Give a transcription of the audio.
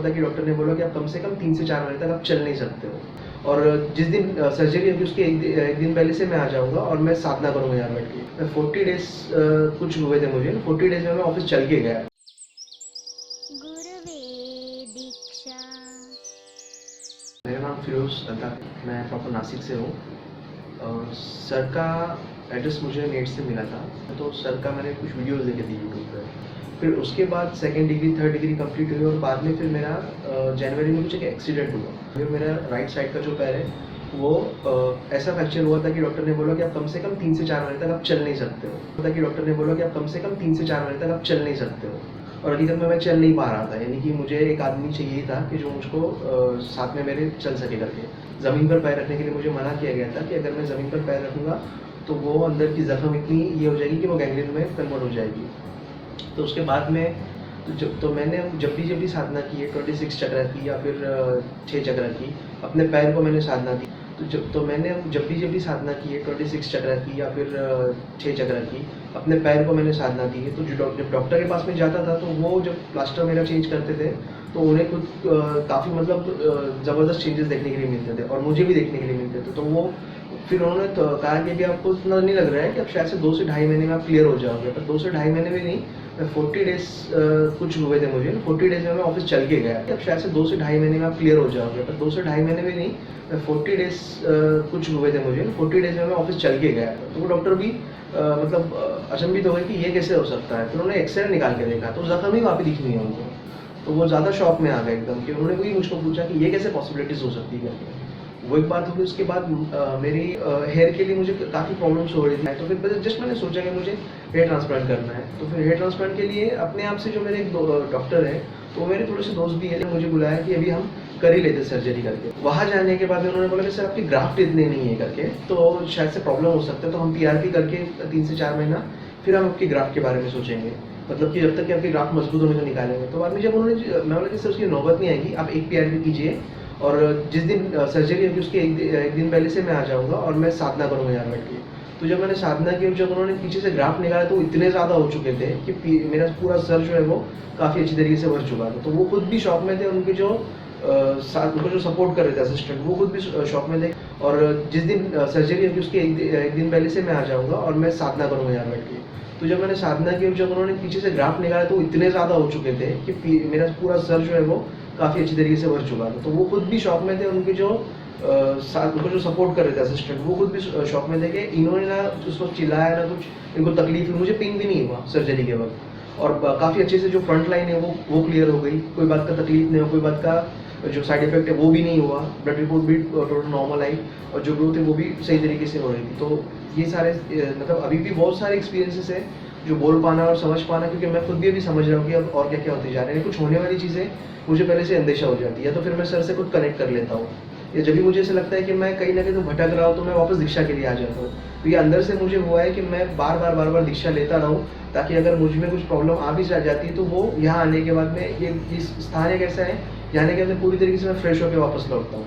था कि डॉक्टर ने बोला कि आप कम से कम 3 से 4 महीने तक आप चल नहीं सकते हो। और जिस दिन सर्जरी होगी उसके एक दिन पहले से मैं आ जाऊँगा और मैं साधना करूँगा यहाँ बैठ के। मैं 40 डेज़ कुछ हुए थे मुझे, 40 डेज़ में मैं ऑफिस चल के गया। गुरुवे दीक्षा। मेरा नाम फिरोज़ अल्ताफ़ है, मैं प्रॉपर नासिक से हूँ। सर का एड्रेस मुझे नेट से मिला था, तो सर का मैंने कुछ वीडियोज़ देखे थे यूट्यूब पे। फिर उसके बाद second degree, third degree complete हुई और बाद में फिर मेरा जनवरी में कुछ एक एक्सीडेंट हुआ। फिर मेरा राइट साइड का जो पैर है वो ऐसा फ्रैक्चर हुआ था कि डॉक्टर ने बोला कि आप कम से कम 3 से 4 महीने तक आप चल नहीं सकते हो। था कि डॉक्टर ने बोला कि आप कम से कम 3 से 4 महीने तक आप चल नहीं सकते हो। और हकीकत में मैं चल नहीं पा रहा था, यानी कि मुझे एक आदमी चाहिए था कि जो मुझको साथ में मेरे चल सके करके। ज़मीन पर पैर रखने के लिए मुझे मना किया गया था कि अगर मैं ज़मीन पर पैर रखूँगा तो वो अंदर की ज़ख्म इतनी ये हो जाएगी कि वो गैंग्रीन में कन्वर्ट हो जाएगी। तो उसके बाद में मैंने जब भी साधना की है 26 चक्र की या फिर 6 चक्र की, अपने पैर को मैंने साधना दी। तो मैंने जब भी साधना की है 26 चक्र की या फिर 6 चक्र की, अपने पैर को मैंने साधना दी है। तो जब डॉक्टर के पास में जाता था तो वो जब प्लास्टर मेरा चेंज करते थे तो उन्हें खुद काफ़ी मतलब ज़बरदस्त चेंजेस देखने के लिए मिलते थे और मुझे भी देखने के लिए मिलते थे। तो वो फिर उन्होंने तो कहा कि अभी आपको इतना नहीं लग रहा है कि अब शायद से 2 से ढाई महीने में आप क्लियर हो जाओगे। पर 2 से ढाई महीने में नहीं, मैं 40 डेज़ कुछ हुए थे मुझे, 40 डेज़ में मैं ऑफिस चल के गया। अब शायद से 2 से ढाई महीने में आप क्लियर हो जाओगे। पर 2 से ढाई महीने में नहीं, मैं 40 डेज़ कुछ हुए थे मुझे, 40 डेज़ में मैं ऑफिस चल के गया। तो वो डॉक्टर भी मतलब अचंभित हो गए कि ये कैसे हो सकता है। फिर उन्होंने एक्सरे निकाल के देखा तो ज़ख्म ही वहाँ पे दिख नहीं है उनको। तो वो ज़्यादा शॉक में आ गए एकदम कि उन्होंने वही मुझको पूछा कि ये कैसे पॉसिबिलिटीज़ हो सकती है करके। वो एक बात होगी। उसके बाद मेरी हेयर के लिए मुझे काफ़ी प्रॉब्लम्स हो रही थी। तो फिर जस्ट मैंने सोचा कि मुझे हेयर ट्रांसप्लांट करना है। तो फिर हेयर ट्रांसप्लांट के लिए अपने आप से जो मेरे एक डॉक्टर है, तो वो मेरे थोड़े से दोस्त भी हैं, मुझे बुलाया कि अभी हम कर ही लेते सर्जरी करके। वहाँ जाने के बाद में उन्होंने बोला कि सर आपकी ग्राफ्ट इतने नहीं है करके, तो शायद से प्रॉब्लम हो सकता है। तो हम पीआरपी करके 3 से 4 महीना फिर हम आपकी ग्राफ्ट के बारे में सोचेंगे। मतलब कि जब तक कि आपकी ग्राफ्ट मजबूत होने तो निकालेंगे। तो बाद में जब मैं बोला कि सर उसकी नौबत नहीं आएगी, आप एक पीआरपी कीजिए और जिस दिन सर्जरी होगी उसके एक दिन पहले से मैं आ जाऊँगा और मैं साधना करूँगा यहाँ बैठ के। तो जब मैंने साधना की और जब उन्होंने पीछे से ग्राफ निकाला तो इतने ज़्यादा हो चुके थे कि मेरा पूरा सर जो है वो काफ़ी अच्छी तरीके से भर चुका था। तो वो खुद भी शॉक में थे, उनके जो उनको जो सपोर्ट कर रहे थे असिस्टेंट, वो खुद भी शॉक में थे। और जिस दिन सर्जरी होगी उसके एक दिन पहले से मैं आ जाऊँगा और मैं साधना करूँगा यहाँ बैठ के। तो जब मैंने साधना की और जब उन्होंने पीछे से ग्राफ निकाला तो इतने ज़्यादा हो चुके थे कि मेरा पूरा सर जो है वो काफ़ी अच्छी तरीके से भर चुका था। तो वो खुद भी शॉक में थे, उनके जो उनको जो सपोर्ट कर रहे थे असिस्टेंट, वो खुद भी शॉक में थे कि इन्होंने ना उस वक्त चिल्लाया ना कुछ, इनको तकलीफ हुई। मुझे पेन भी नहीं हुआ सर्जरी के वक्त और काफ़ी अच्छे से जो फ्रंट लाइन है वो क्लियर हो गई। कोई बात का तकलीफ नहीं हो, कोई बात का जो साइड इफेक्ट है वो भी नहीं हुआ। ब्लड रिपोर्ट भी टोटल नॉर्मल आई और जो ग्रोथ है वो भी सही तरीके से हो रही थी। तो ये सारे मतलब अभी भी बहुत सारे एक्सपीरियंसेस है जो बोल पाना और समझ पाना, क्योंकि मैं खुद भी अभी समझ रहा हूँ कि अब और क्या क्या होते जा रहे हैं। कुछ होने वाली चीज़ें मुझे पहले से अंदेशा हो जाती है, तो फिर मैं सर से खुद कनेक्ट कर लेता हूँ। या जब भी मुझे ऐसा लगता है कि मैं कहीं ना कहीं तो भटक रहा हूँ तो मैं वापस दीक्षा के लिए आ जाता हूँ। तो ये अंदर से मुझे हुआ है कि मैं बार बार दीक्षा लेता रहूँ, ताकि अगर मुझ में कुछ प्रॉब्लम आ भी जाती है तो वो यहाँ आने के बाद में ये स्थान एक ऐसा है, यहाँ आने के बाद पूरी तरीके से मैं फ्रेश होकर वापस लौटता हूँ।